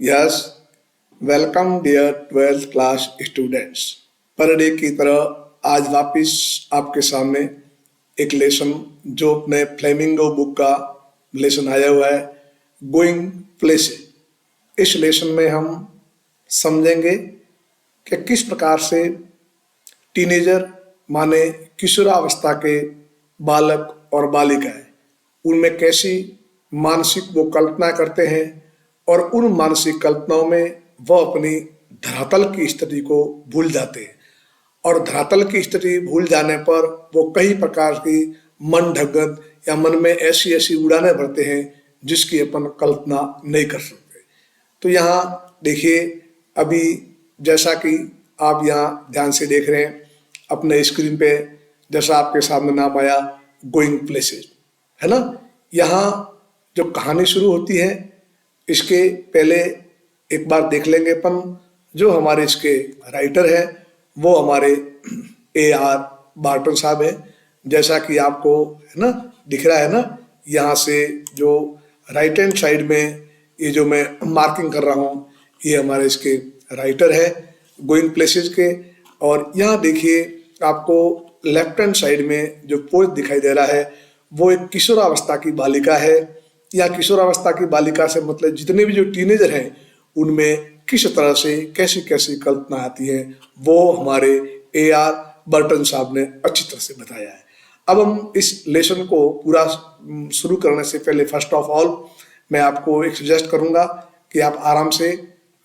Yes, welcome dear 12th class students. Per day की तरह आज वापस आपके सामने एक लेसन जो अपने फ्लेमिंगो बुक का लेसन आया हुआ है, गोइंग प्लेसेस। इस लेसन में हम समझेंगे कि किस प्रकार से टीनेजर माने किशोरावस्था के बालक और बालिकाएं उनमें कैसी मानसिक वो कल्पना करते हैं और उन मानसिक कल्पनाओं में वह अपनी धरातल की स्थिति को भूल जाते हैं और धरातल की स्थिति भूल जाने पर वो कई प्रकार की मन ढगत या मन में ऐसी ऐसी उड़ानें भरते हैं जिसकी अपन कल्पना नहीं कर सकते। तो यहाँ देखिए, अभी जैसा कि आप यहाँ ध्यान से देख रहे हैं अपने स्क्रीन पे, जैसा आपके सामने नाम आया गोइंग प्लेसेस, है ना। यहाँ जो कहानी शुरू होती है इसके पहले एक बार देख लेंगे अपन, जो हमारे इसके राइटर है वो हमारे A.R. बार्टन साहब है। जैसा कि आपको है ना दिख रहा है ना, यहाँ से जो राइट हैंड साइड में ये जो मैं मार्किंग कर रहा हूँ ये हमारे इसके राइटर है गोइंग प्लेसेस के। और यहाँ देखिए आपको लेफ्ट हैंड साइड में जो पोज दिखाई दे रहा है वो एक किशोरावस्था की बालिका है। या किशोरावस्था की बालिका से मतलब जितने भी जो टीनेजर हैं उनमें किस तरह से कैसी कैसी कल्पना आती है वो हमारे A.R. बर्टन साहब ने अच्छी तरह से बताया है। अब हम इस लेसन को पूरा शुरू करने से पहले फर्स्ट ऑफ ऑल मैं आपको एक सजेस्ट करूंगा कि आप आराम से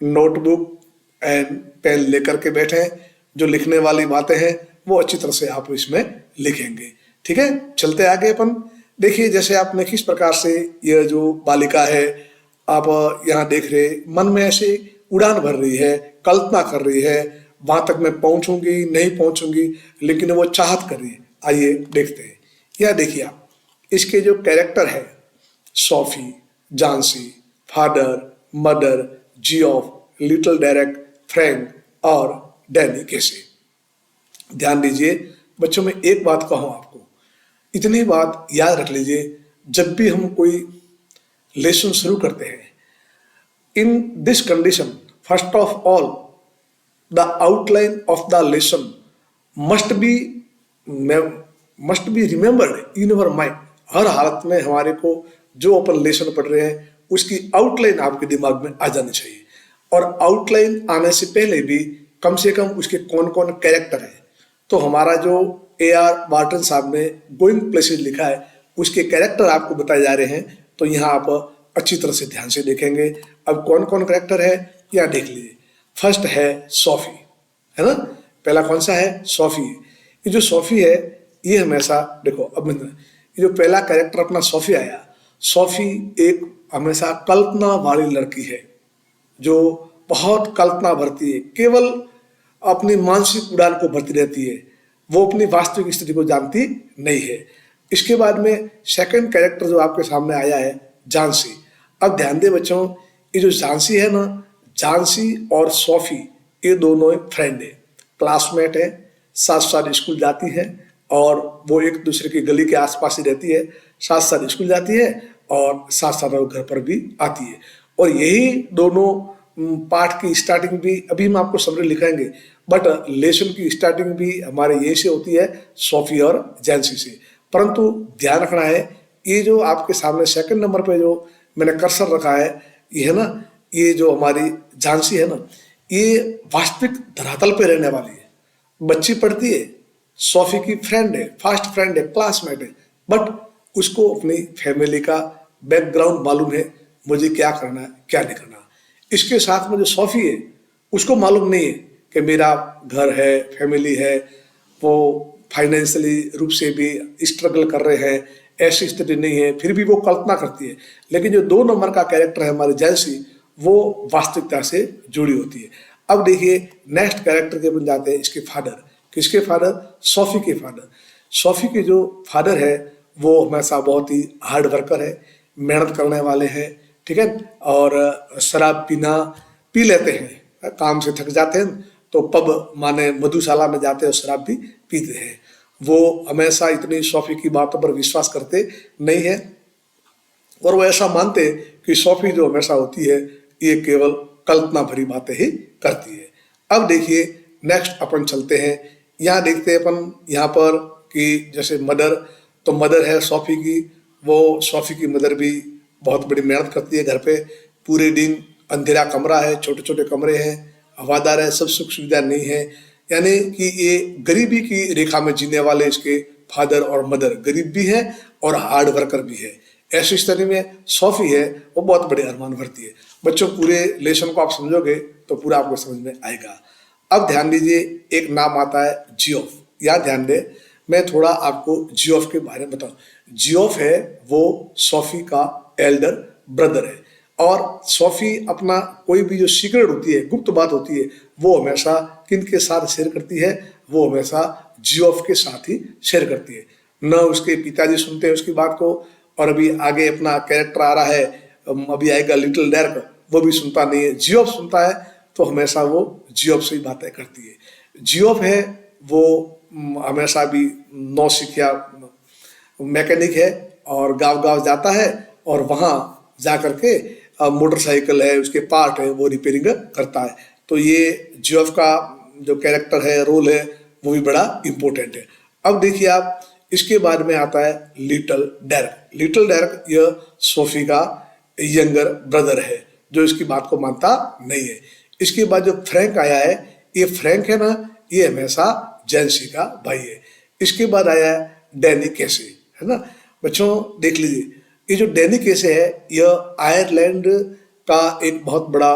नोटबुक एंड पेन लेकर के बैठें। जो लिखने वाली बातें हैं वो अच्छी तरह से आप इसमें लिखेंगे, ठीक है। चलते आगे अपन। देखिए जैसे आपने किस प्रकार से यह जो बालिका है आप यहाँ देख रहे, मन में ऐसे उड़ान भर रही है, कल्पना कर रही है, वहां तक मैं पहुंचूंगी नहीं पहुंचूंगी, लेकिन वो चाहत कर रही है। आइए देखते हैं। यह देखिए आप, इसके जो कैरेक्टर है Sophie, Jansie, father, mother, Geoff, little Derek, Frank और डैनी कैसे। ध्यान दीजिए बच्चों, में एक बात कहूं आपको, इतनी बात याद रख लीजिए, जब भी हम कोई लेसन शुरू करते हैं in this condition, first of all the outline of the lesson must be remembered in our mind. हर हालत में हमारे को जो अपन लेसन पढ़ रहे हैं उसकी आउटलाइन आपके दिमाग में आ जानी चाहिए। और आउटलाइन आने से पहले भी कम से कम उसके कौन कौन कैरेक्टर है। तो हमारा जो A.R. बार्टन साहब ने गोइंग प्लेसेस लिखा है उसके कैरेक्टर आपको बताए जा रहे हैं, तो यहाँ आप अच्छी तरह से ध्यान से देखेंगे। अब कौन कौन कैरेक्टर है यहाँ देख लीजिए। फर्स्ट है सोफी, है ना। पहला कौन सा है? सोफी। ये जो सोफी है ये हमेशा देखो, अब ये जो पहला कैरेक्टर अपना सोफी आया, सोफी एक हमेशा कल्पना वाली लड़की है जो बहुत कल्पना भरती है, केवल अपनी मानसिक उड़ान को भरती रहती है, वो अपनी वास्तविक स्थिति को जानती नहीं है। इसके बाद में सेकंड कैरेक्टर जो आपके सामने आया है झांसी। अब ध्यान दे बच्चों, ये जो झांसी है ना, झांसी और सोफी ये दोनों एक फ्रेंड है, क्लासमेट है, साथ साथ स्कूल जाती है और वो एक दूसरे की गली के आसपास ही रहती है, साथ साथ स्कूल जाती है और साथ साथ वो घर पर भी आती है। और यही दोनों पाठ की स्टार्टिंग भी अभी हम आपको समरी लिखाएंगे, बट लेसन की स्टार्टिंग भी हमारे यही से होती है, सोफी और जैंसी से। परंतु ध्यान रखना है, ये जो आपके सामने सेकंड नंबर पे जो मैंने कर्सर रखा है ये है ना, ये जो हमारी झांसी है ना, ये वास्तविक धरातल पे रहने वाली है। बच्ची पढ़ती है, सोफी की फ्रेंड है, फास्ट फ्रेंड है, क्लासमेट है, बट उसको अपनी फैमिली का बैकग्राउंड मालूम है, मुझे क्या करना है क्या नहीं करना। इसके साथ में जो सोफी है उसको मालूम नहीं है कि मेरा घर है, फैमिली है, वो फाइनेंशियली रूप से भी स्ट्रगल कर रहे हैं, ऐसी स्थिति नहीं है, फिर भी वो कल्पना करती है। लेकिन जो 2 नंबर का कैरेक्टर है हमारी जैसी, वो वास्तविकता से जुड़ी होती है। अब देखिए नेक्स्ट कैरेक्टर के बन जाते हैं इसके फादर। किसके फादर? सोफी के फादर। सोफी के जो फादर है वो हमेशा बहुत ही हार्ड वर्कर है, मेहनत करने वाले हैं, ठीक है। और शराब पीना पी लेते हैं, काम से थक जाते हैं तो पब माने मधुशाला में जाते हैं और शराब भी पीते हैं। वो हमेशा इतनी सोफी की बातों पर विश्वास करते नहीं है और वो ऐसा मानते कि सोफी जो हमेशा होती है ये केवल कल्पना भरी बातें ही करती है। अब देखिए नेक्स्ट अपन चलते हैं, यहाँ देखते हैं अपन यहाँ पर कि जैसे मदर, तो मदर है सोफी की, वो सोफी की मदर भी बहुत बड़ी मेहनत करती है घर पे, पूरे दिन अंधेरा कमरा है, छोटे छोटे कमरे हैं, हवादार है, सब सुख सुविधा नहीं है, यानी कि ये गरीबी की रेखा में जीने वाले इसके फादर और मदर गरीब भी है और हार्ड वर्कर भी है। ऐसी स्थिति में सोफी है वो बहुत बड़े अरमान भरती है। बच्चों पूरे लेसन को आप समझोगे तो पूरा आपको समझ में आएगा। अब ध्यान दीजिए एक नाम आता है जियोफ, यहाँ ध्यान दे, मैं थोड़ा आपको जियोफ के बारे में बताऊं। जियोफ है वो सोफी का एल्डर ब्रदर है और सोफी अपना कोई भी जो सीक्रेट होती है, गुप्त बात होती है, वो हमेशा किन के साथ शेयर करती है, वो हमेशा जियोफ के साथ ही शेयर करती है। न उसके पिताजी सुनते हैं उसकी बात को, और अभी आगे अपना कैरेक्टर आ रहा है, अभी आएगा लिटिल डार्क, वो भी सुनता नहीं है, जियोफ सुनता है, तो हमेशा वो जियोफ से ही बातें करती है। जियोफ है वो हमेशा भी नौसिखिया मैकेनिक है और गांव गांव जाता है और वहाँ जा करके मोटरसाइकिल है उसके पार्ट है वो रिपेयरिंग करता है। तो ये जियोफ का जो कैरेक्टर है, रोल है, वो भी बड़ा इम्पोर्टेंट है। अब देखिए आप इसके बाद में आता है लिटिल डार्क। लिटिल डार्क यह सोफी का यंगर ब्रदर है जो इसकी बात को मानता नहीं है। इसके बाद जो फ्रैंक आया है, ये फ्रैंक है ना, ये हमेशा जेंसी का भाई है। इसके बाद आया है डैनी कैसे, है ना। बच्चों देख लीजिए, ये जो डैनी कैसे है यह आयरलैंड का एक बहुत बड़ा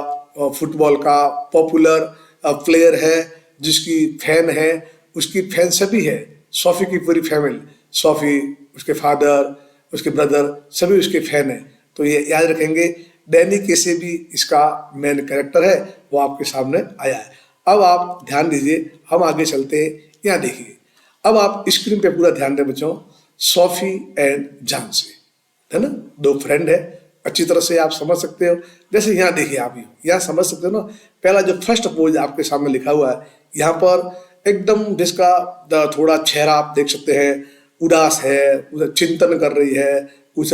फुटबॉल का पॉपुलर प्लेयर है जिसकी फैन है, उसकी फैन सभी है, सोफी की पूरी फैमिली, सोफी, उसके फादर, उसके ब्रदर, सभी उसके फैन है। तो ये याद रखेंगे, डैनी कैसे भी इसका मेन कैरेक्टर है, वो आपके सामने आया है। अब आप ध्यान दीजिए, हम आगे चलते हैं, यहाँ देखिए, अब आप स्क्रीन पे पूरा ध्यान दें बच्चों, सोफी एंड जानसी, है ना, दो फ्रेंड है, अच्छी तरह से आप समझ सकते हो। जैसे यहाँ देखिए, आप यहाँ समझ सकते हो ना, पहला जो फर्स्ट पोज आपके सामने लिखा हुआ है, यहाँ पर एकदम जिसका थोड़ा चेहरा आप देख सकते हैं, उदास है, चिंतन कर रही है, कुछ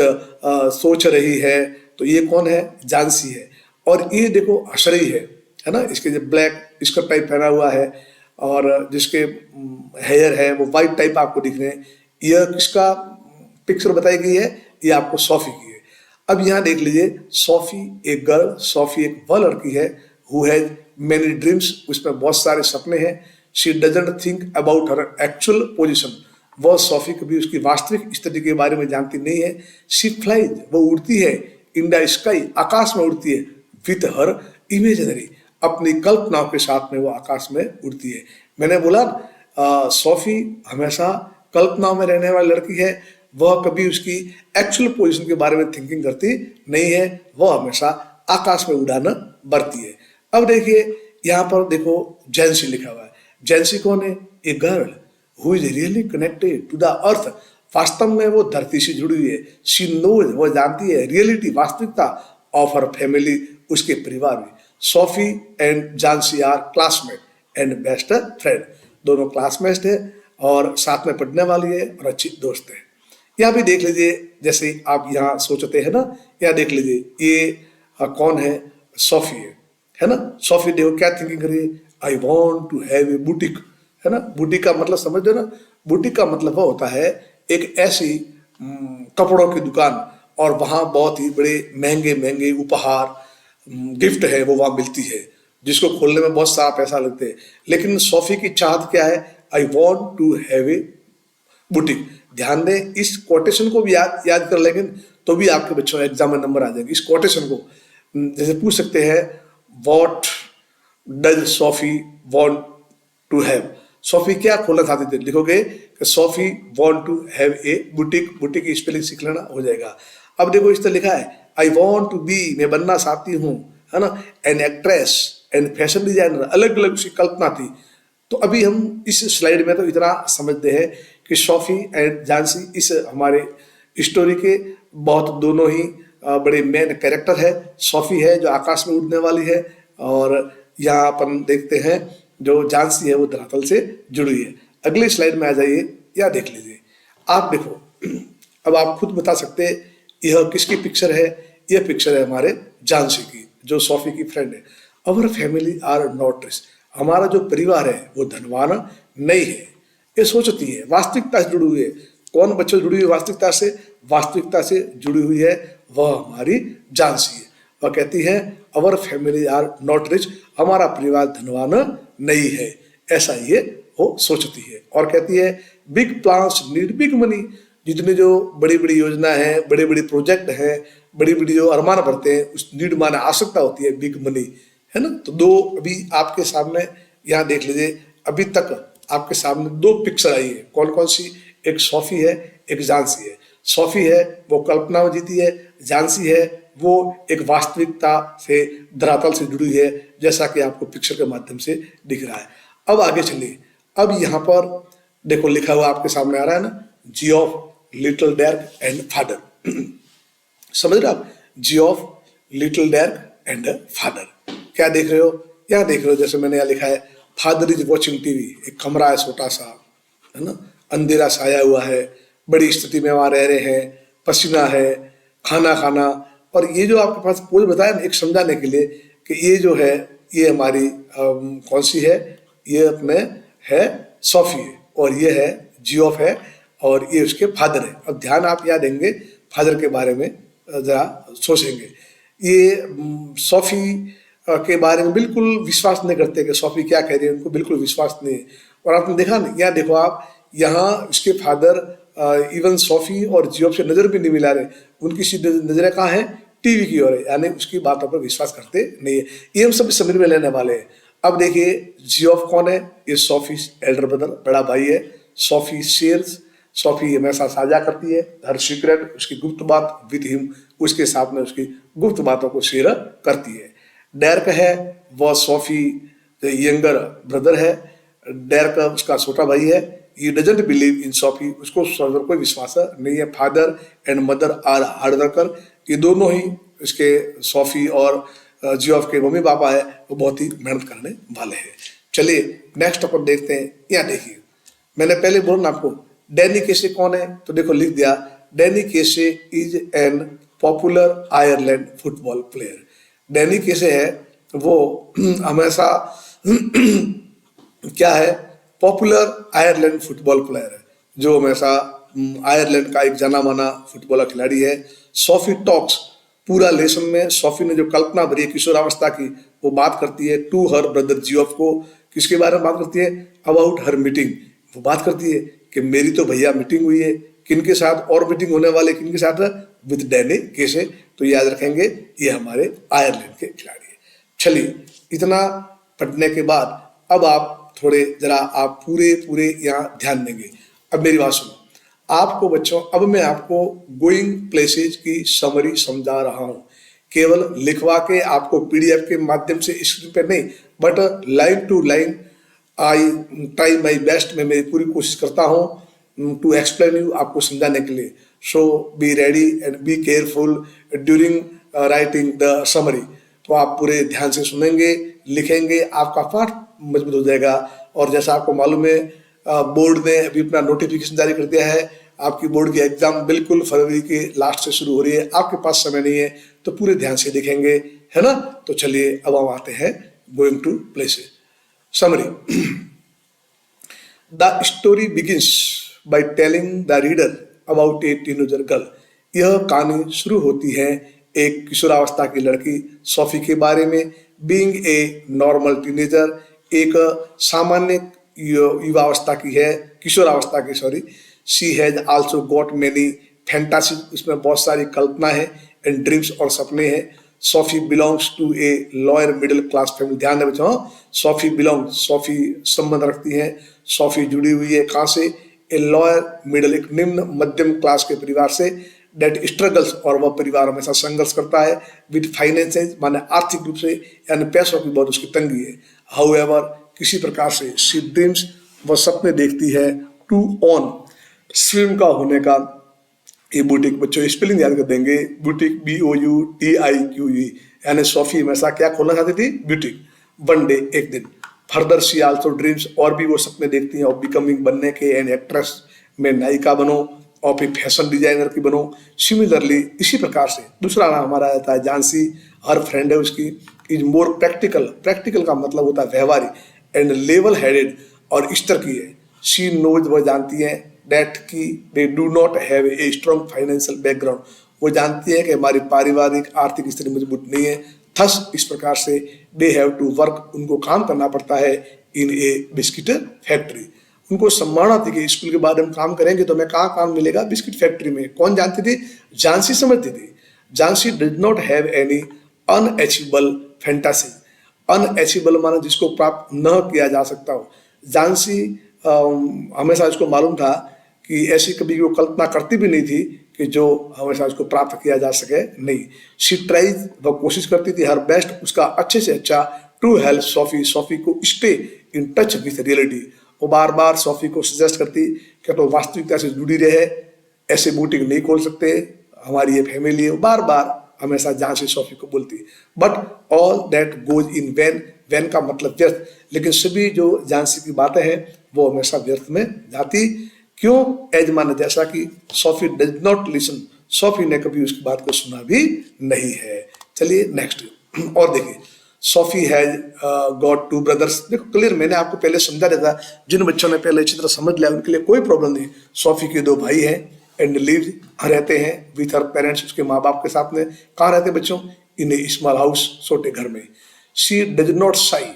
सोच रही है, तो ये कौन है, जानसी है। और ये देखो हंस रही है ना, इसके जो ब्लैक स्कर्ट टाइप पहना हुआ है और जिसके हेयर है वो वाइट टाइप आपको दिख रहे हैं। यह किसका पिक्चर बताई गई है, ये आपको सोफी की है। अब यहाँ देख लीजिए, सोफी एक गर्ल, सोफी एक वह लड़की है हु हैज मेनी ड्रीम्स, उसमें बहुत सारे सपने हैं। She doesn't think about her actual position, वह सोफी कभी उसकी वास्तविक स्थिति के बारे में जानती नहीं है। शी फ्लाइज, वो उड़ती है, इन द स्काई, आकाश में उड़ती है, विथ हर इमेजिनरी, अपनी कल्पनाओं के साथ में वो आकाश में उड़ती है। मैंने बोला सोफी हमेशा कल्पनाओं में रहने वाली लड़की है, वह कभी उसकी एक्चुअल पोजीशन के बारे में थिंकिंग करती नहीं है, वह हमेशा आकाश में उड़ाना बरती है। अब देखिए यहाँ पर देखो जेंसी लिखा हुआ है। जेंसी कौन है, a girl who is really connected to the earth, वास्तव में वो धरती से जुड़ी हुई है। शी नोज, वो जानती है, रियलिटी, वास्तविकता ऑफ हर फैमिली, उसके परिवार में। Sophie and Jansie are classmate and best friend, दोनों क्लासमेट है और साथ में पढ़ने वाली है और अच्छी दोस्त है। यहाँ भी देख लीजिए, जैसे आप यहाँ सोचते हैं ना, यहाँ देख लीजिए ये कौन है, सोफी है ना। सोफी देखो क्या थिंकिंग करिए, I want to have a boutique, है ना। बुटीक का मतलब समझ दो ना, बुटीक का मतलब वो होता है एक ऐसी कपड़ों की दुकान और वहाँ बहुत ही बड़े महंगे महंगे उपहार, गिफ्ट है वो वहाँ मिलती है, जिसको खोलने में बहुत सारा पैसा लगते हैं। लेकिन सोफी की चाहत क्या है, I want to have a boutique. ध्यान दें, इस कोटेशन को भी याद कर लेंगे तो भी आपके बच्चों एग्जाम में नंबर आ जाएंगे। इस कोटेशन को जैसे पूछ सकते हैं, what does Sophie want to have, Sophie क्या खोलना चाहती थी, लिखोगे कि Sophie want to have a boutique, boutique की स्पेलिंग सीख लेना, हो जाएगा। अब देखो इस तरह लिखा है, आई वॉन्ट टू बी, मैं बनना चाहती हूँ, है ना, an actress and fashion designer, अलग अलग उसकी कल्पना थी। तो अभी हम इस स्लाइड में तो इतना समझते हैं कि सोफी एंड जानसी इस हमारे स्टोरी के बहुत दोनों ही बड़े मेन कैरेक्टर है। सोफी है जो आकाश में उड़ने वाली है और यहाँ अपन देखते हैं जो जानसी है वो धरातल से जुड़ी है। अगली स्लाइड में आ जाइए, या देख लीजिए, आप देखो, अब आप खुद बता सकते हैं यह किसकी पिक्चर है। यह पिक्चर है हमारे जानसी की। जो सोफी की फ्रेंड है, our family are not rich, हमारा जो परिवार है वो धनवान नहीं है। ये सोचती है, वास्तविकता से जुड़ी हुई है। कौन बच्चों जुड़ी हुई वास्तविकता से? वास्तविकता से जुड़ी हुई है वह हमारी जानसी है। वह कहती है our family are not rich, हमारा परिवार धनवान नहीं है, ऐसा ये वो सोचती है। और कहती है big plans need big money, जितने जो बड़ी बड़ी योजना है, बड़े बड़े प्रोजेक्ट हैं, बड़ी बड़ी जो अरमान भरते हैं, उस नीड माने आवश्यकता होती है बिग मनी, है ना। तो दो अभी आपके सामने यहाँ देख लीजिए, अभी तक आपके सामने दो पिक्चर आई है। कौन कौन सी? एक सोफी है, एक झांसी है। सोफी है वो कल्पना में जीती है, झांसी है वो एक वास्तविकता से, धरातल से जुड़ी है, जैसा कि आपको पिक्चर के माध्यम से दिख रहा है। अब आगे चलिए, अब यहाँ पर देखो लिखा हुआ आपके सामने आ रहा है ना, जी ऑफ लिटिल डैर्क एंड फादर। समझ रहे आप? जी ऑफ लिटिल डैर्क एंड फादर। क्या देख रहे हो? यहाँ देख रहे हो, जैसे मैंने यहाँ लिखा है फादर इज वॉचिंग टीवी। एक कमरा है छोटा सा, है ना, अंधेरा छाया हुआ है, बड़ी स्थिति में वहां रह रहे हैं, पसीना है, खाना खाना। और ये जो आपके पास पोज बताया ना, एक समझाने के लिए कि ये जो है ये हमारी कौन सी है, ये अपने है सोफी है, और ये है जियोफ है, और ये उसके फादर है। अब ध्यान आप यहाँ देंगे, फादर के बारे में जरा सोचेंगे। ये सोफी के बारे में बिल्कुल विश्वास नहीं करते कि सोफी क्या कह रही है, उनको बिल्कुल विश्वास नहीं है। और आपने देखा ना, यहाँ देखो आप, यहाँ उसके फादर इवन सोफी और जियोफ से नजर भी नहीं मिला रहे, उनकी सीधी नजरें कहाँ है? टीवी की ओर है, यानी उसकी बातों पर विश्वास करते नहीं है। ये हम सब समझ में लेने वाले हैं। अब देखिए जियोफ कौन है? ये सोफी एल्डर ब्रदर, बड़ा भाई है। सोफी शेयर्स, सोफी हमेशा साझा करती है हर सीक्रेट, उसकी गुप्त बात विद हिम, उसके साथ में उसकी गुप्त बातों को शेयर करती है। डैर्क है वह सोफी यंगर ब्रदर है, डैर्क उसका छोटा भाई है। ये डजंट बिलीव इन सोफी, उसको सोफी पर कोई विश्वास नहीं है। Father and mother are hard worker, ये दोनों ही इसके सोफी और जियोफ के मम्मी पापा है, वो बहुत ही मेहनत करने वाले हैं। चलिए नेक्स्ट अपन देखते हैं। यहाँ देखिए, मैंने पहले बोला ना आपको डैनी केसे कौन है, तो देखो लिख दिया डैनी केसे is an popular Ireland football player. Danny केसे है वो हमेशा क्या है? पॉपुलर आयरलैंड फुटबॉल प्लेयर है, जो हमेशा आयरलैंड का एक जाना माना फुटबॉलर खिलाड़ी है। सोफी टॉक्स, पूरा लेसन में सोफी ने जो कल्पना भरी है किशोरावस्था की, वो बात करती है टू हर ब्रदर जियोफ को। किसके बारे में बात करती है? About her meeting. वो बात करती है कि मेरी तो भैया मीटिंग हुई है, किनके साथ और मीटिंग होने वाले, किनके साथ? विद डैनी केसे। तो याद रखेंगे ये हमारे आयरलैंड के खिलाड़ी है। चलिए इतना पढ़ने के बाद अब आप थोड़े जरा आप पूरे यहाँ ध्यान देंगे। अब मेरी बात सुनो आपको बच्चों, अब मैं आपको गोइंग प्लेसेज की समरी समझा रहा हूँ, केवल लिखवा के आपको पीडीएफ के माध्यम से स्क्रीन पे नहीं, but line to line I try my best, मैं मेरी पूरी कोशिश करता हूँ टू एक्सप्लेन यू, आपको समझाने के लिए। So be ready and be careful during writing the summary. तो आप पूरे ध्यान से सुनेंगे, लिखेंगे, आपका पाठ मजबूत हो जाएगा। और जैसा आपको मालूम है बोर्ड ने अभी अपना नोटिफिकेशन जारी कर दिया है, आपकी बोर्ड की एग्जाम बिल्कुल फरवरी के लास्ट से शुरू हो रही है, आपके पास समय नहीं है, तो पूरे ध्यान से देखेंगे, है ना। तो चलिए अब हम आते हैं going to places summary. The story begins by telling the reader about a teenager girl. यह कहानी शुरू होती है एक किशोरावस्था की लड़की सोफी के बारे में। बीइंग ए नॉर्मल टीनेजर, एक सामान्य युवावस्था की है, किशोरावस्था की, sorry. She has also got many fantasy, इसमें बहुत सारी कल्पना है, एंड ड्रीम्स और सपने हैं। Sophie belongs to a lower middle class family. ध्यान दें बच्चों, सोफी बिलोंग, सोफी संबंध रखती है, सोफी जुड़ी हुई है कहाँ से? ए लोअर मिडिल, एक निम्न मध्यम क्लास के परिवार से। डेट स्ट्रगल्स, और वह परिवार हमेशा संघर्ष करता है। विद फाइनेंसेज, माने आर्थिक रूप से, यानी पैसों की बहुत उसकी तंगी है। हाउएवर, किसी प्रकार से, शी ड्रीम्स, वह सपने देखती है, टू ऑन, स्वयं का होने का। ये बुटीक, बच्चों स्पेलिंग याद कर देंगे, बुटीक BOUTIQUE, यानी सोफी हमेशा क्या खोलना चाहती थी? बुटीक। वन डे, एक दिन। फर्दर शी आल्सो ड्रीम्स, और भी वो सपने देखती हैं, और बिकमिंग, बनने के, एन एक्ट्रेस, में नायिका बनो। और फिर फैशन डिजाइनर की बनो। सिमिलरली इसी प्रकार से दूसरा नाम हमारा आता है जानसी, हर फ्रेंड है उसकी, इज मोर प्रैक्टिकल, प्रैक्टिकल का मतलब होता है व्यवहारिक, एंड लेवल हेडेड और इस तरह की है। शी नोज, वह जानती है, दैट की they do not have a strong financial background, वो जानती है कि हमारी पारिवारिक आर्थिक स्थिति मजबूत नहीं है। थस इस प्रकार से दे हैव टू वर्क, उनको काम करना पड़ता है इन ए बिस्किट फैक्ट्री। उनको सम्भावना थी कि स्कूल के बाद हम काम करेंगे तो हमें कहाँ काम मिलेगा, बिस्किट फैक्ट्री में। कौन जानती थी? झांसी समझती थी। Jhansi did not have any unachievable fantasy, unachievable माना जिसको प्राप्त न किया जा सकता हो। झांसी हमेशा इसको मालूम था कि ऐसी कभी वो कल्पना करती भी नहीं थी कि जो हमेशा उसको प्राप्त किया जा सके, नहीं। शी ट्राइज, वह कोशिश करती थी हर बेस्ट, उसका अच्छे से अच्छा, टू हेल्प सोफी, सोफी को stay in touch with reality, वो बार बार सोफी को सजेस्ट करती कि तो वास्तविकता से जुड़ी रहे, ऐसे बुटीक नहीं खोल सकते, हमारी ये फैमिली है, बार बार हमेशा जहाँ से सोफी को बोलती। But all that goes in vain, vain का मतलब व्यर्थ, लेकिन सभी जो झांसी की बातें हैं वो हमेशा व्यर्थ में जाती। क्यों? एज माना जैसा कि Sophie does not listen, Sophie ने कभी उसकी बात को सुना भी नहीं है। चलिए नेक्स्ट और देखिए, Sophie has got two brothers. देखो क्लियर, मैंने आपको पहले समझा दिया था, जिन बच्चों ने पहले अच्छी तरह समझ लिया उनके लिए कोई प्रॉब्लम नहीं। सोफी के दो भाई हैं एंड लिव, रहते हैं विथ हर पेरेंट्स, उसके माँ बाप के साथ में। कहाँ रहते बच्चों? इन ए स्मॉल हाउस, छोटे घर में। She does not shy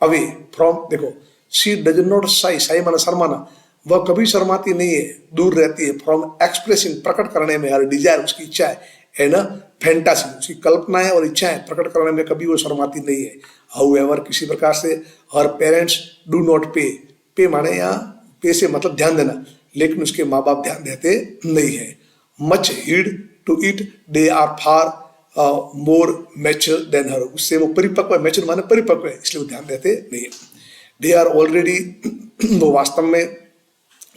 away from, देखो she does not shy, shy माना शर्माना, वह कभी शर्माती नहीं है, दूर रहती है, फ्रॉम एक्सप्रेसिंग, प्रकट करने में, हर डिजायर उसकी इच्छा है ना, फैंटासी उसकी कल्पनाएं और इच्छाएं प्रकट करने में कभी वो शर्माती नहीं है। हाउएवर, किसी प्रकार से, हर पेरेंट्स डू नॉट पे, पे माने यहाँ पे से मतलब ध्यान देना, लेकिन उसके माँ बाप ध्यान देते नहीं है। Much heed to it, they are far more mature than her, उससे वो परिपक्व है, मैच्योर माने परिपक्व है, इसलिए वो ध्यान देते नहीं है। दे आर ऑलरेडी, वो वास्तव में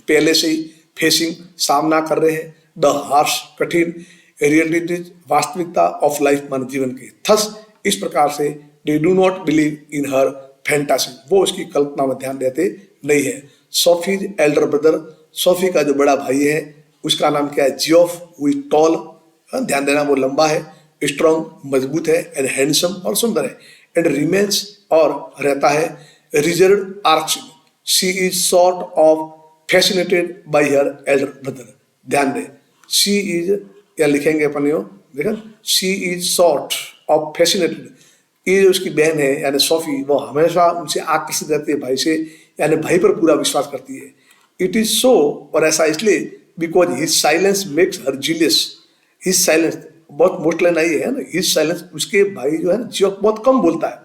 पहले से ही फेसिंग, सामना कर रहे हैं, द हार्श, कठिन, रियलिटीज, वास्तविकता ऑफ लाइफ, मान जीवन की। थस इस प्रकार से they do not believe in her fantasy, वो उसकी कल्पना में ध्यान देते नहीं है। सोफीज एल्डर ब्रदर, सोफी का जो बड़ा भाई है उसका नाम क्या है? जियोफ, वो टॉल, ध्यान देना वो लंबा है, स्ट्रॉन्ग मजबूत है, एंड हैंडसम और सुंदर है, एंड रिमेन्स और रहता है, reserve arch, she is sort of fascinated by her Elder brother. ध्यान दे, शी इज, या लिखेंगे अपन यो, देखा, she is sort of fascinated, ये जो उसकी बहन है यानी सोफी, वो हमेशा उनसे आकर्षित रहती है, भाई से, यानी भाई पर पूरा विश्वास करती है। इट इज सो, और ऐसा इसलिए, because his silence makes her zealous, his silence, बहुत मोस्ट लाइन आई है ना, हिज साइलेंस, उसके भाई जो है ना जियो बहुत कम बोलता है,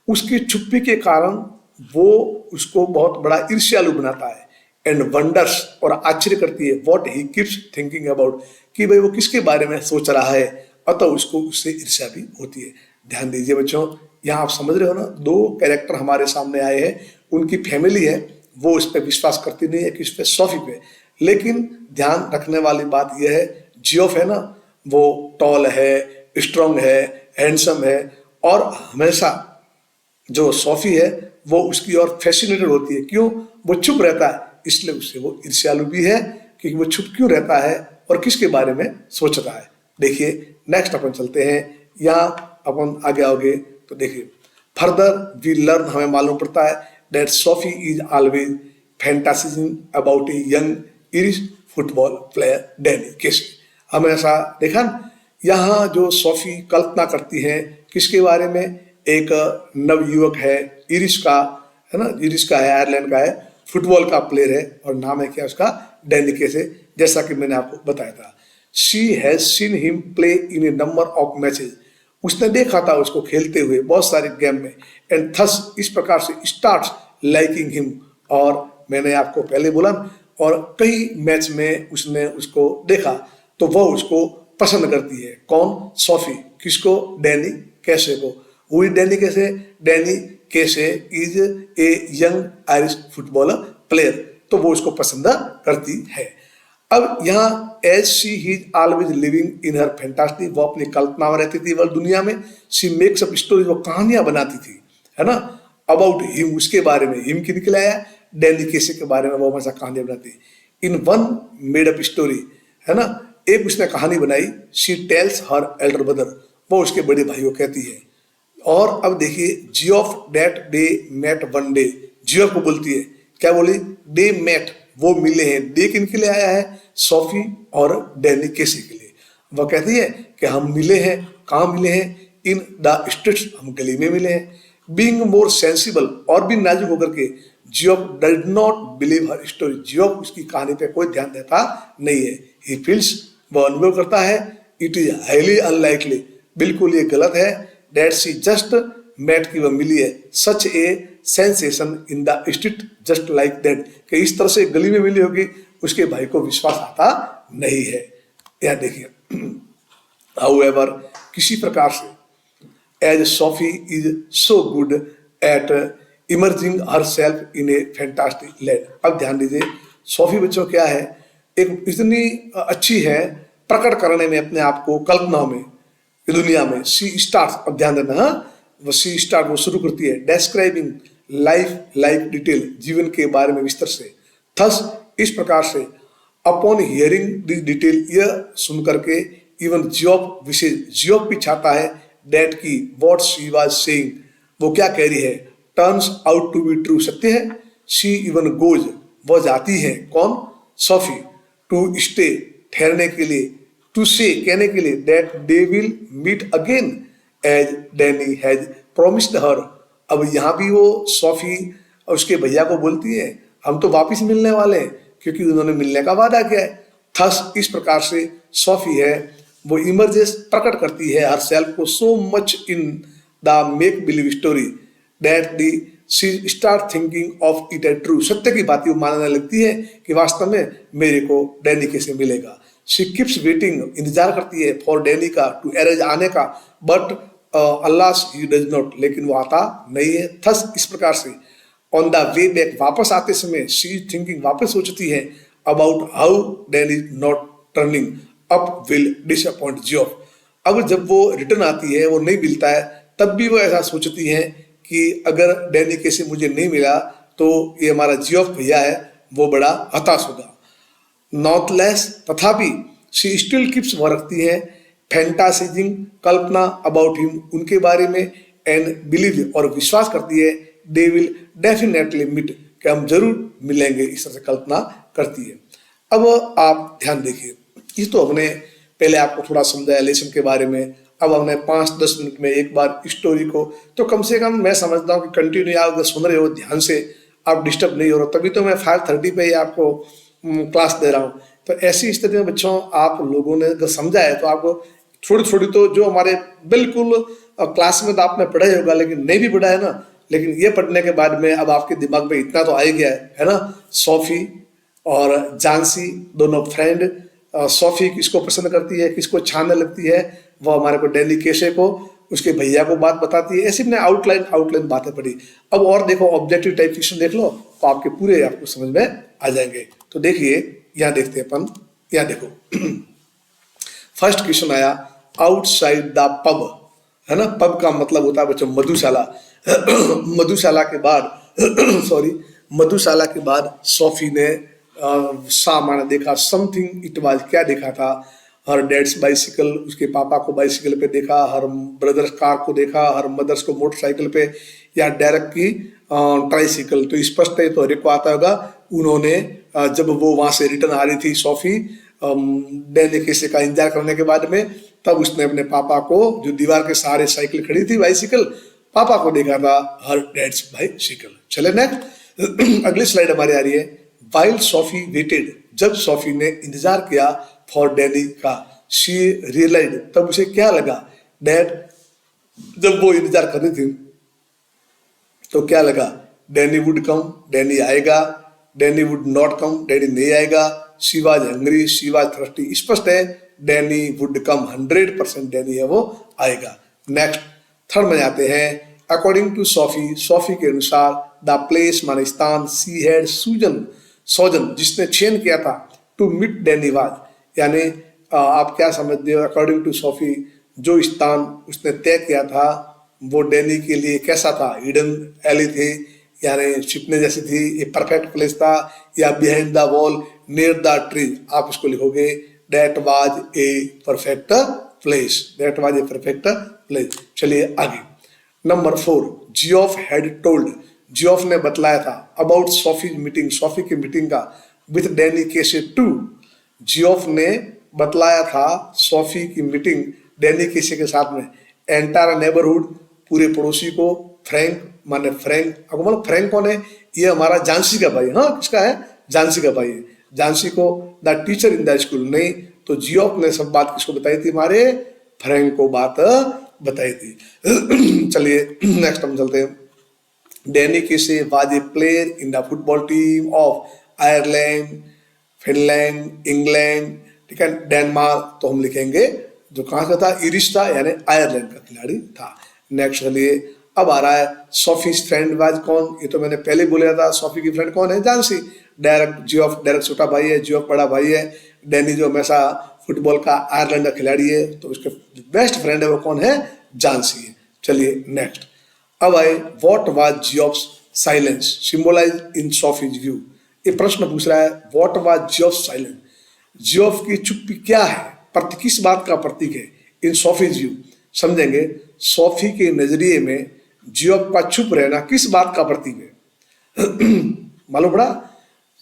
उसकी चुप्पी के कारण वो उसको बहुत बड़ा ईर्ष्यालु बनाता है। एंड वंडर्स, और आश्चर्य करती है, what he keeps thinking about, कि भाई वो किसके बारे में सोच रहा है, अतः उसको उससे ईर्ष्या भी होती है। ध्यान दीजिए बच्चों, यहाँ आप समझ रहे हो ना, दो कैरेक्टर हमारे सामने आए हैं, उनकी फैमिली है, वो उस पर विश्वास करती नहीं है, किस पे? सोफी पे। लेकिन ध्यान रखने वाली बात यह है, जियोफ है ना, वो टॉल है, स्ट्रॉन्ग है, हैंडसम है, और हमेशा जो सोफी है वो उसकी ओर फैसिनेटेड होती है। क्यों? वो चुप रहता है, इसलिए उससे वो ईर्ष्यालु भी है कि वो चुप क्यों रहता है और किसके बारे में सोचता है। देखिए नेक्स्ट अपन चलते हैं, यहाँ अपन आगे आओगे तो देखिए, फर्दर वी लर्न, हमें मालूम पड़ता है that Sophie is always fantasizing about a young Irish football player Danny Casey. हमेशा देखा न, यहाँ जो सोफी कल्पना करती है किसके बारे में? एक नवयुवक है, इरिश का है ना, इरिश का है, आयरलैंड का है, फुटबॉल का प्लेयर है, और नाम है क्या उसका? डैनी केसी, जैसा कि मैंने आपको बताया था। She has seen him play in A number of matches, उसने देखा था उसको खेलते हुए बहुत सारे गेम में, एंड थस इस प्रकार से स्टार्ट्स लाइकिंग हिम, और मैंने आपको पहले बोला, और कई मैच में उसने उसको देखा तो वह उसको पसंद करती है। कौन? सोफी। किसको? डैनी केसी को। Who is Danny Casey? Danny Casey is a young Irish footballer player, तो वो उसको पसंद करती है। अब यहाँ as she is always living in her fantasy, वो अपनी कल्पना में रहती थी वर्ल्ड दुनिया में। शी मेक्स अप स्टोरीज, वो कहानियां बनाती थी, है ना, अबाउट हिम, उसके बारे में। हिम की निकल आया, डैनी केसी के बारे में वो हमेशा कहानियां बनाती। In one made up story, है ना। एक उसने कहानी बनाई, she tells her Elder brother, वो उसके बड़े भाई को कहती है। और अब देखिए, Geoff that day met one day, Geoff को बोलती है, क्या बोली, डे मेट, वो मिले हैं। डे किन के लिए आया है, सोफी और डैनी केसी के लिए। वह कहती है कि हम मिले हैं, कहाँ मिले हैं, इन द स्ट्रीट्स, हम गली में मिले हैं। बीइंग मोर सेंसिबल, और भी नाजुक होकर के, Geoff does not believe her story, Geoff उसकी कहानी पे कोई ध्यान देता नहीं है। ही फील्स, वह अनुभव करता है, इट इज हाईली अनलाइकली, बिल्कुल ये गलत है, दैट शी जस्ट मेट, की वह मिली है, such a sensation in the street just like that, कि इस तरह से गली में मिली होगी, उसके भाई को विश्वास आता नहीं है। यह देखिए, हाउएवर, किसी प्रकार से, as Sophie is so good at emerging her self in a fantastic land. अब ध्यान दीजिए, सोफी बच्चों क्या है, एक इतनी अच्छी है प्रकट करने में अपने आप को कल्पनाओं में, दुनिया में। सी स्टार्ट, अब ध्यान देना, वो सी स्टार्ट, वो शुरू करती है, डिस्क्राइबिंग लाइफ लाइक डिटेल, जीवन के बारे में विस्तार से। थस, इस प्रकार से, अपॉन हियरिंग दिस डिटेल, यह सुन करके, इवन जियोफ, विशेष जियोफ भी चाहता है, डेट की व्हाट शी वाज सेइंग, वो क्या कह रही है, turns out to be true, सत्य है। शी इवन गोज, वो जाती है, कौन, सोफी, टू स्टे, ठहरने के लिए, टू से, कहने के लिए, that they will meet again as Danny has promised her. अब यहाँ भी वो सोफी उसके भैया को बोलती है, हम तो वापिस मिलने वाले हैं, क्योंकि उन्होंने मिलने का वादा किया है। थस, इस प्रकार से सोफी है, वो इमर्जेस, प्रकट करती है हर सेल्फ को, so much in the make believe story that the she start thinking of it as true, सत्य की बात वो मानने लगती है कि वास्तव में मेरे को डैनी कैसे मिलेगा। शी कीप्स वेटिंग, इंतजार करती है, फॉर डैनी का, टू अरेंज, आने का, but Allah he does not, लेकिन वो आता नहीं है। थस, इस प्रकार से, ऑन द वे बैक, वापस आते समय, शी थिंकिंग, वापस सोचती है, about how Danny not turning up will disappoint Geoff. अब जब वो रिटर्न आती है, वो नहीं मिलता है, तब भी वो ऐसा सोचती है कि अगर डैनी कैसे मुझे नहीं मिला तो ये हमारा जियोफ भैया है, वो बड़ा हताश होगा। नॉटलेस, तथापि, शी स्टिल कीप्स, वह रखती है, फैंटासीजिंग, कल्पना, अबाउट हिम, उनके बारे में, एंड बिलीव, और विश्वास करती है, दे विल डेफिनेटली मीट, कि हम जरूर मिलेंगे, इस तरह से कल्पना करती है। अब आप ध्यान देखिए, ये तो हमने पहले आपको थोड़ा समझाया लेसन के बारे में, अब हमने 5-10 मिनट में एक बार स्टोरी को, तो कम से कम मैं समझता हूँ कि कंटिन्यू आप अगर सुन रहे हो ध्यान से, आप डिस्टर्ब नहीं हो रहे, तभी तो मैं 5:30 पे ही आपको क्लास दे रहा हूँ। तो ऐसी स्थिति में बच्चों, आप लोगों ने अगर समझा है तो आपको थोड़ी थोड़ी, तो जो हमारे बिल्कुल क्लास में तो आपने पढ़ा ही होगा, लेकिन नहीं भी पढ़ा है ना, लेकिन ये पढ़ने के बाद में अब आपके दिमाग में इतना तो आ ही गया है ना। सोफी और जानसी दोनों फ्रेंड, सोफी किसको पसंद करती है, किसको छानने लगती है, वो हमारे को डैनी केशे को, उसके भैया को बात बताती है। ऐसी मैंने आउटलाइन बातें पढ़ी। अब और देखो, ऑब्जेक्टिव टाइप क्वेश्चन देख लो तो आपके पूरे आपको समझ में आ जाएंगे। तो देखिए, यहाँ देखते हैं अपन, यहाँ देखो, फर्स्ट क्वेश्चन आया, आउटसाइड द पब, है ना। पब का मतलब होता है बच्चों मधुशाला। मधुशाला के बाद मधुशाला के बाद सोफी ने सामान देखा, समथिंग इट वाज, क्या देखा था, हर डैड्स बाइसिकल, उसके पापा को बाइसिकल पे देखा, हर ब्रदर्स कार को देखा, हर मदर्स को मोटरसाइकिल पे, या डायरेक्ट की ट्राइसिकल। तो स्पष्ट है, तो हर एक को आता होगा। उन्होंने जब वो वहां से रिटर्न आ रही थी सोफी डैनी केसे का इंतजार करने के बाद में, तब उसने अपने पापा को, जो दीवार के सहारे साइकिल खड़ी थी बाइसिकल, पापा को देखा था हर डैड्स बाइसिकल। चले नेक्स्ट, अगली स्लाइड हमारी आ रही है, वाइल सोफी वेटेड, जब सोफी ने इंतजार किया फॉर डैनी का, शी रियलाइज, तब उसे क्या लगा, डैड, जब वो इंतजार कर रही थी तो क्या लगा, डैनी वुड कम, डैनी आएगा, Danny would not come, Danny नहीं आएगा, she was hungry, she was thirsty. स्पष्ट है, डैनी वुड कम, 100% डैनी है वो आएगा। नेक्स्ट, थर्ड में जाते हैं, अकॉर्डिंग टू सोफी, सोफी के अनुसार, द प्लेस माने स्थान, सी हैड सोजन, जिसने चयन किया था, टू मीट डैनी वाज, यानी आप क्या समझते हो, अकॉर्डिंग टू सोफी, जो स्थान उसने तय किया था वो डैनी के लिए कैसा था, हिडन एली थी, यानी छिपने जैसी थी, ये परफेक्ट प्लेस था, या behind the wall, near the tree, आप इसको लिखोगे that was a perfect place, that was a perfect place. चलिए आगे। Number 4, Geoff had told, Geoff ने बतलाया था अबाउट सोफी मीटिंग, सोफी की मीटिंग का विथ डैनी केसे टू, जियोफ ने बतलाया था सोफी की मीटिंग डैनी केसे के साथ में, एंटायर नेबरहुड, पूरे पड़ोसी को, फ्रैंक माने फ्रैंक, आपको मालूम फ्रैंक कौन है? ये हमारा झांसी का भाई, हाँ किसका है? झांसी का भाई है। झांसी को the teacher in the school, नहीं तो जियोफ ने सब बात किसको बताई थी? हमारे फ्रैंक को बात बताई थी। चलिए नेक्स्ट हम चलते हैं। डैनी केसे was a player in the football team of Ireland, Finland, England, ठीक है, डेनमार्क, तो हम लिखेंगे जो कहाँ का था? इरिश था, यानी आयरलैंड का खिलाड़ी था। नेक्स्ट चलिए अब आ रहा है सोफी फ्रेंड वाज कौन? ये तो मैंने पहले बोला था, सोफी की फ्रेंड कौन है? झांसी। डायरेक्ट जियोफ, डायरेक्ट छोटा भाई है, जियोफ बड़ा भाई है, डैनी जो हमेशा फुटबॉल का आयरलैंड का खिलाड़ी है, तो उसके बेस्ट फ्रेंड है वो कौन है? झांसी है। चलिए नेक्स्ट अब आए what was Geoff's silence symbolize in Sophie's view, ये प्रश्न पूछ रहा है what was Geoff's silence, Geoff की चुप्पी क्या है? किस बात का प्रतीक है? इन सोफीज व्यू, समझेंगे सोफी के नजरिए में जियोफ का चुप रहना किस बात का प्रतीक है? मालूम पड़ा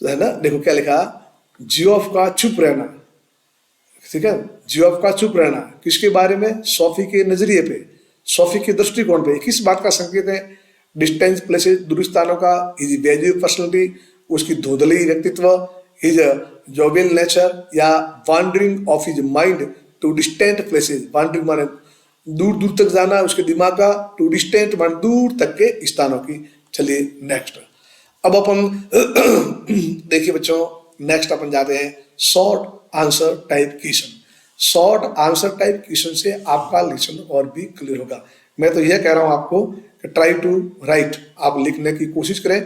है ना? देखो क्या लिखा, जियोफ का चुप रहना, ठीक है, जियोफ का चुप रहना किसके बारे में? सोफी के नजरिए पे, सोफी के दृष्टिकोण पे किस बात का संकेत है? डिस्टेंस प्लेसेस, दूर स्थानों का, इज वैल्यू पर्सनैलिटी, उसकी धुंधली व्यक्तित्व, हिज जोवियल नेचर, या wandering of his mind to distant places, wandering माने दूर दूर तक जाना उसके दिमाग का, टू डिस्टेंट माने दूर तक के स्थानों की। चलिए नेक्स्ट अब अपन देखिए बच्चों, नेक्स्ट अपन जाते हैं short answer type question. Short answer type question से आपका लेसन और भी क्लियर होगा। मैं तो यह कह रहा हूं आपको कि ट्राई टू राइट, आप लिखने की कोशिश करें।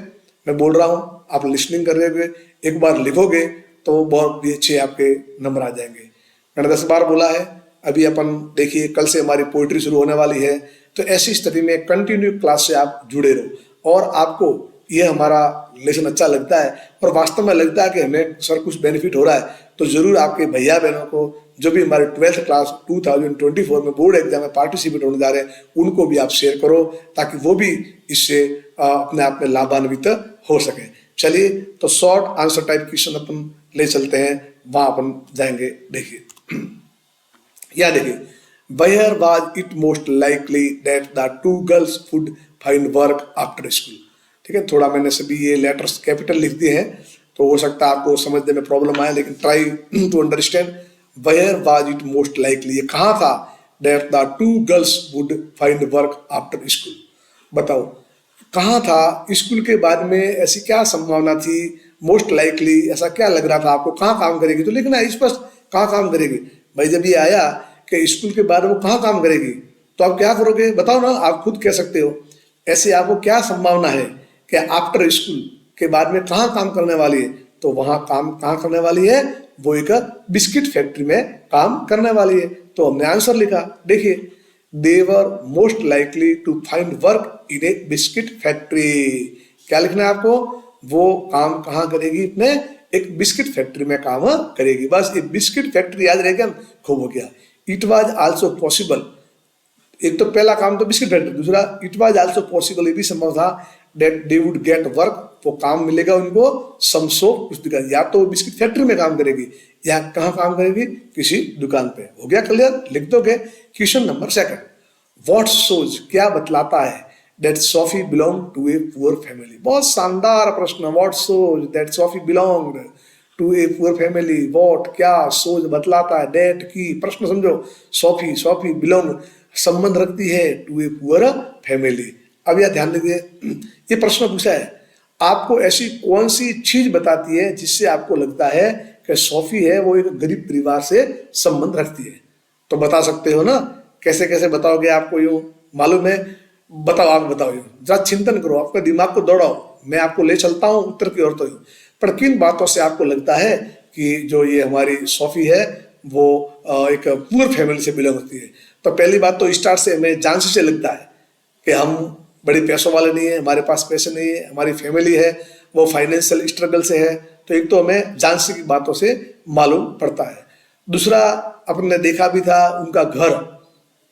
मैं बोल रहा हूं आप लिसनिंग कर रहे हुए एक बार लिखोगे तो बहुत भी अच्छे आपके नंबर आ जाएंगे। मैंने 10 बार बोला है। अभी अपन देखिए कल से हमारी पोइट्री शुरू होने वाली है, तो ऐसी स्थिति में कंटिन्यू क्लास से आप जुड़े रहो और आपको ये हमारा लेसन अच्छा लगता है और वास्तव में लगता है कि हमें सर कुछ बेनिफिट हो रहा है, तो जरूर आपके भैया बहनों को जो भी हमारे 12th क्लास 2024 में बोर्ड एग्जाम में पार्टिसिपेट होने जा रहे हैं उनको भी आप शेयर करो, ताकि वो भी इससे अपने आप में लाभान्वित हो सके। चलिए तो शॉर्ट आंसर टाइप क्वेश्चन अपन ले चलते हैं, वहां अपन जाएंगे। देखिए या देखिए, where was it most likely that the 2 girls would find work after school, ठीक है, थोड़ा मैंने सभी ये लेटर्स कैपिटल लिख दिए हैं तो हो सकता है आपको समझने में प्रॉब्लम आए, लेकिन try to understand. Where was it most likely, ये कहाँ था? That the 2 girls would find work after school, बताओ कहाँ था? स्कूल के बाद में ऐसी क्या संभावना थी? मोस्ट लाइकली ऐसा क्या लग रहा था आपको? कहाँ काम करेगी? तो लिखना है स्पष्ट, कहाँ काम करेगी। भाई जब ये आया कि स्कूल के बाद वो कहाँ काम करेगी तो आप क्या करोगे? बताओ ना, आप खुद कह सकते हो। ऐसे आपको क्या संभावना है कि आफ्टर स्कूल के बाद में कहाँ काम करने वाली है? तो वहां काम कहाँ करने वाली है? वो एक बिस्किट फैक्ट्री में काम करने वाली है। तो हमने आंसर लिखा, देखिए they were most likely to find work in a biscuit factory. क्या लिखना है आपको? वो काम कहाँ करेगी? अपने एक बिस्किट फैक्ट्री में काम करेगी। बस एक बिस्किट फैक्ट्री याद रहेगा, खूब हो गया। इट वाज आल्सो पॉसिबल, एक तो पहला काम तो बिस्किट फैक्ट्री, दूसरा इट वाज आल्सो पॉसिबल, ये भी संभव था that they would get work, वो काम मिलेगा उनको सम शॉप, उस दुकान, या तो बिस्किट फैक्ट्री में काम करेगी या कहाँ काम करेगी? किसी दुकान पे। हो गया क्लियर? लिख दोगे। क्वेश्चन नंबर 2, व्हाट शोज, क्या बतलाता है that Sophie belong to a poor family. बहुत शानदार प्रश्न। What shows that Sophie belonged to a poor family, what क्या शोज बतलाता है दैट की, प्रश्न समझो, सोफी सोफी बिलोंग संबंध रखती है टू ए पुअर फैमिली। अब यह ध्यान दीजिए, ये प्रश्न पूछा है आपको ऐसी कौन सी चीज बताती है जिससे आपको लगता है कि सोफी है वो एक गरीब परिवार से संबंध रखती है। तो बता सकते हो ना, कैसे कैसे बताओगे? आपको यूं मालूम है? बताओ, आप बताओ, यूं जरा चिंतन करो, आपके दिमाग को दौड़ाओ, मैं आपको ले चलता हूं उत्तर की ओर। तो यूं पर किन बातों से आपको लगता है कि जो ये हमारी सोफी है वो एक पुअर फैमिली से बिलोंग करती है? तो पहली बात तो स्टार्ट से हमें झांसी से लगता है कि हम बड़े पैसों वाले नहीं है, हमारे पास पैसे नहीं है, हमारी फैमिली है वो फाइनेंशियल स्ट्रगल से है। तो एक तो हमें झांसी की बातों से मालूम पड़ता है। दूसरा अपने देखा भी था, उनका घर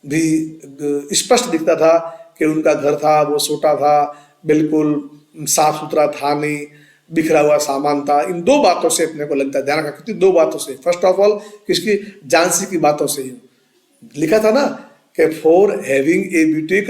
भी स्पष्ट दिखता था कि उनका घर था वो छोटा था, बिल्कुल साफ सुथरा था नहीं, बिखरा हुआ सामान था। इन दो बातों से अपने को लगता है, ध्यान रखा कितनी दो बातों से। फर्स्ट ऑफ ऑल किसकी, झांसी की बातों से ही लिखा था ना कि for having a boutique